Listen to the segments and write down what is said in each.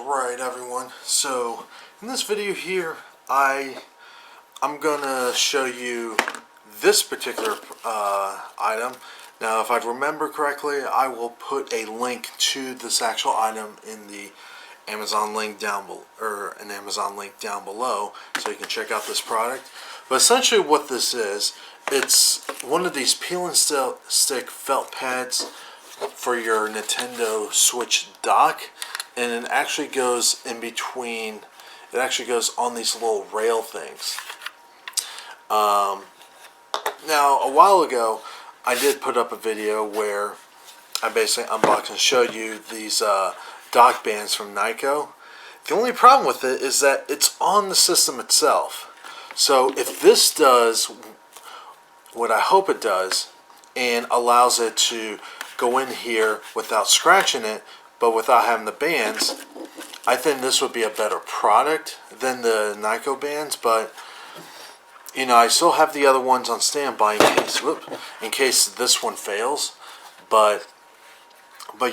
Alright everyone, so in this video here I'm gonna show you this particular item. Now if I remember correctly, I will put a link to this actual item in the Amazon link down below, or an Amazon link down below, so you can check out this product. But essentially what this is, it's one of these peel and stick felt pads for your Nintendo Switch dock, and it actually goes in between, it actually goes on these little rail things. Now a while ago I did put up a video where I basically unboxed and showed you these dock bands from Nyko. The only problem with it is that it's on the system itself. So if this does what I hope it does and allows it to go in here without scratching it, but without having the bands, I think this would be a better product than the Nyko bands. But you know, I still have the other ones on standby in case this one fails. But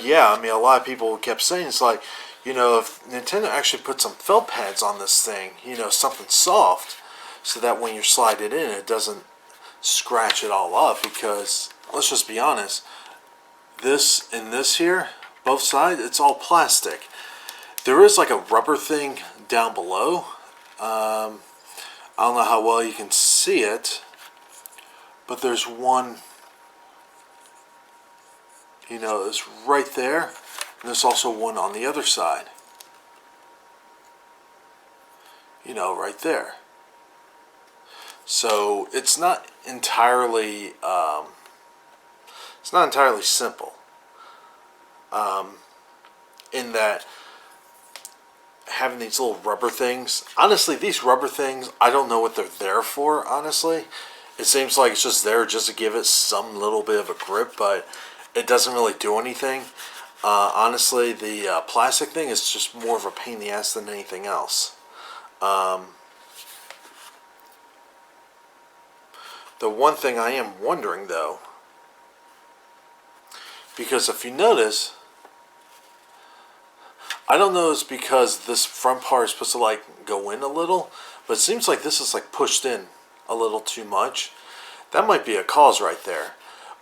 yeah, I mean, a lot of people kept saying, it's like, you know, if Nintendo actually put some felt pads on this thing, you know, something soft, so that when you slide it in, it doesn't scratch it all up. Because let's just be honest, this and this here, both sides, it's all plastic. There is like a rubber thing down below. I don't know how well you can see it, but there's one, you know, it's right there, and there's also one on the other side, you know, right there. So it's not entirely simple, in that having these little rubber things. Honestly, these rubber things, I don't know what they're there for, honestly. It seems like it's just there just to give it some little bit of a grip, but it doesn't really do anything. Honestly, the plastic thing is just more of a pain in the ass than anything else. The one thing I am wondering though, because if you notice, I don't know if it's because this front part is supposed to like go in a little, but it seems like this is like pushed in a little too much. That might be a cause right there.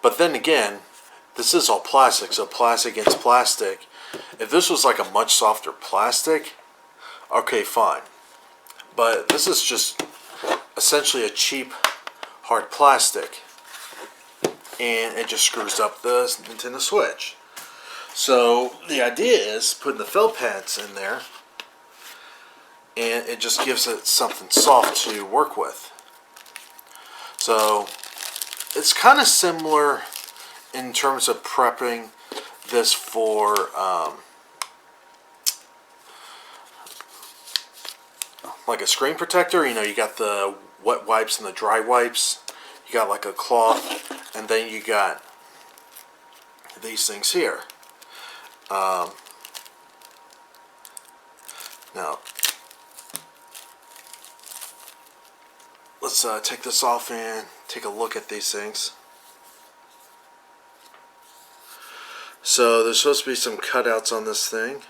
But then again, this is all plastic, so plastic against plastic. If this was like a much softer plastic, okay, fine. But this is just essentially a cheap hard plastic, and it just screws up the Nintendo Switch. So the idea is putting the felt pads in there, and it just gives it something soft to work with. So it's kind of similar in terms of prepping this for like a screen protector. You know, you got the wet wipes and the dry wipes. You got like a cloth, and then you got these things here. Now, let's take this off and take a look at these things. So there's supposed to be some cutouts on this thing.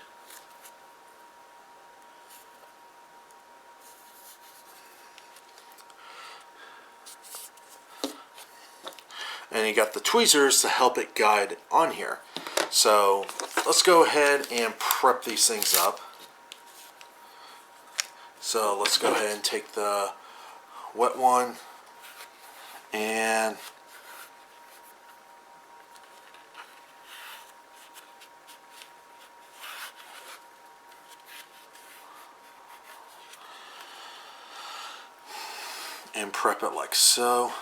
And you got the tweezers to help it guide on here. So let's go ahead and prep these things up. So let's go ahead and take the wet one and prep it like so.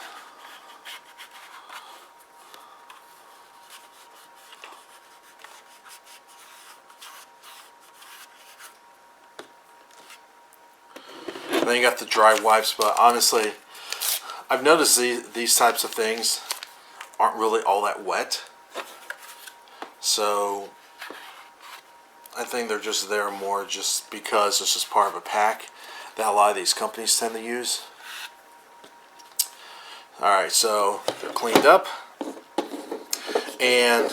Then you got the dry wipes, but honestly, I've noticed these types of things aren't really all that wet. So I think they're just there more just because it's just part of a pack that a lot of these companies tend to use. Alright, so they're cleaned up. And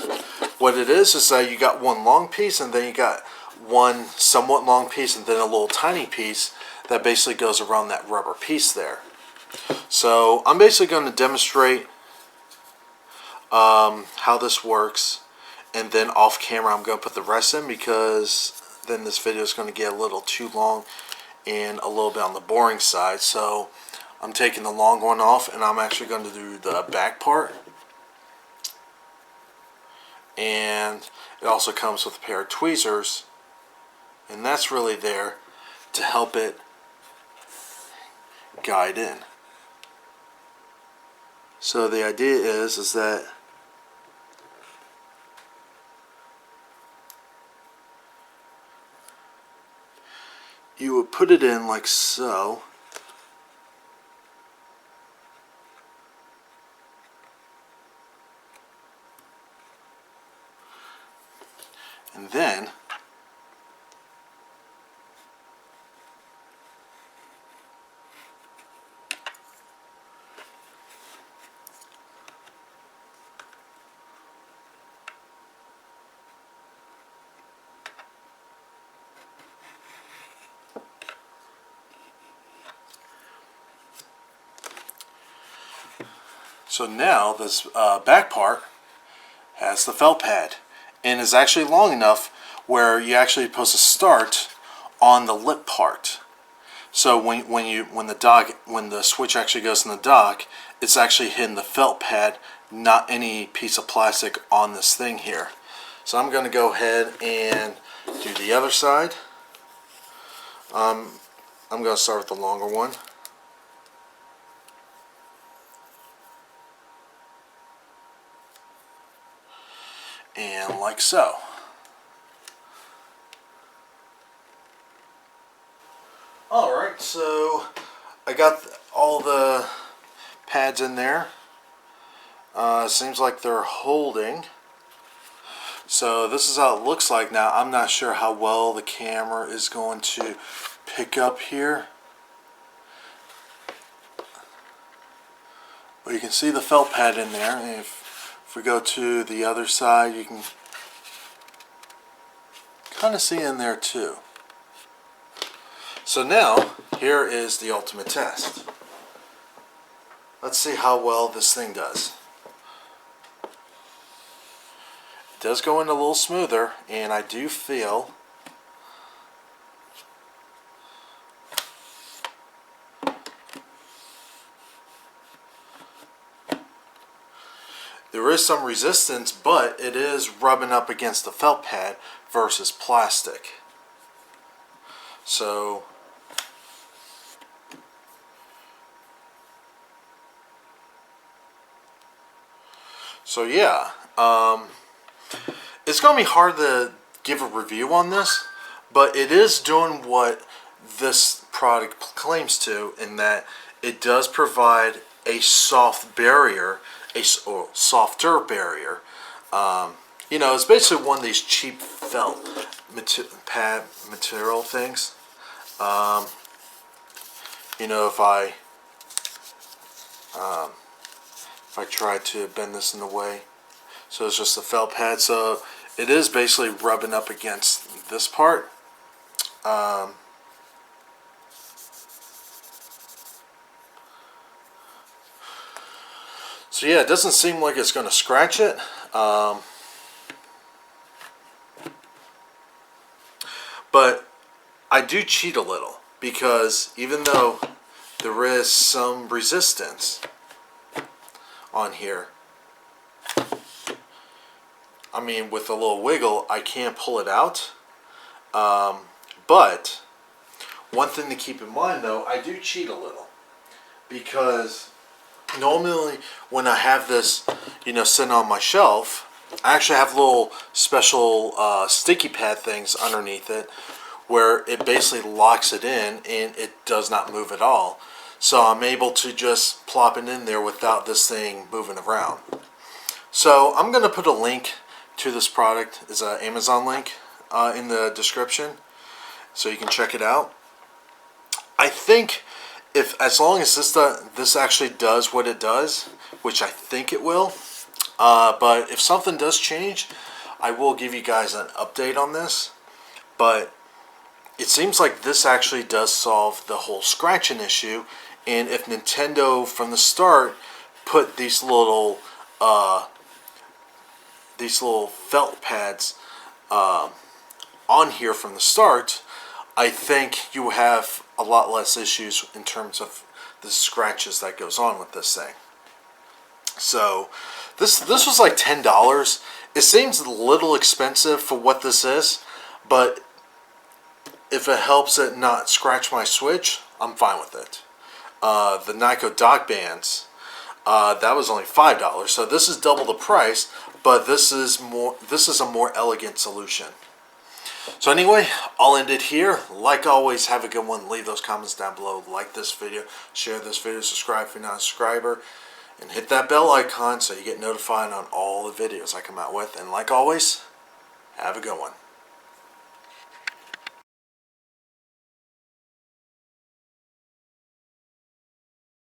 what it is that you got one long piece, and then you got one somewhat long piece and then a little tiny piece that basically goes around that rubber piece there. So I'm basically going to demonstrate how this works, and then off camera I'm going to put the rest in, because then this video is going to get a little too long and a little bit on the boring side. So I'm taking the long one off, and I'm actually going to do the back part. And it also comes with a pair of tweezers, and that's really there to help it guide in. So the idea is that you would put it in like so. And then so now this back part has the felt pad, and is actually long enough where you actually supposed to start on the lip part. So when the switch actually goes in the dock, it's actually hitting the felt pad, not any piece of plastic on this thing here. So I'm going to go ahead and do the other side. I'm going to start with the longer one. And like so. Alright, so I got all the pads in there. Seems like they're holding. So this is how it looks like now. I'm not sure how well the camera is going to pick up here, but you can see the felt pad in there. And if we go to the other side, you can kind of see in there too. So now, here is the ultimate test. Let's see how well this thing does. It does go in a little smoother, and I do feel there is some resistance, but it is rubbing up against the felt pad versus plastic. So yeah, it's going to be hard to give a review on this, but it is doing what this product claims to, in that it does provide a soft barrier, or softer barrier. You know, it's basically one of these cheap felt pad material things. You know, if I try to bend this in the way, so it's just a felt pad, so it is basically rubbing up against this part. So yeah, it doesn't seem like it's going to scratch it. But I do cheat a little, because even though there is some resistance on here, I mean, with a little wiggle, I can pull it out. But one thing to keep in mind, though, I do cheat a little, because normally when I have this, you know, sitting on my shelf, I actually have little special sticky pad things underneath it, where it basically locks it in and it does not move at all. So I'm able to just plop it in there without this thing moving around. So I'm going to put a link to this product. It's an Amazon link in the description, so you can check it out. I think as long as this actually does what it does, which I think it will, but if something does change, I will give you guys an update on this. but it seems like this actually does solve the whole scratching issue. And if Nintendo from the start put these little felt pads on here from the start, I think you have a lot less issues in terms of the scratches that goes on with this thing. So this was like $10. It seems a little expensive for what this is, but if it helps it not scratch my Switch, I'm fine with it. The Nyko dock bands, that was only $5, so this is double the price, but this is a more elegant solution. So anyway, I'll end it here. Like always, have a good one. Leave those comments down below. Like this video, share this video, subscribe if you're not a subscriber, and hit that bell icon so you get notified on all the videos I come out with. And like always, have a good one.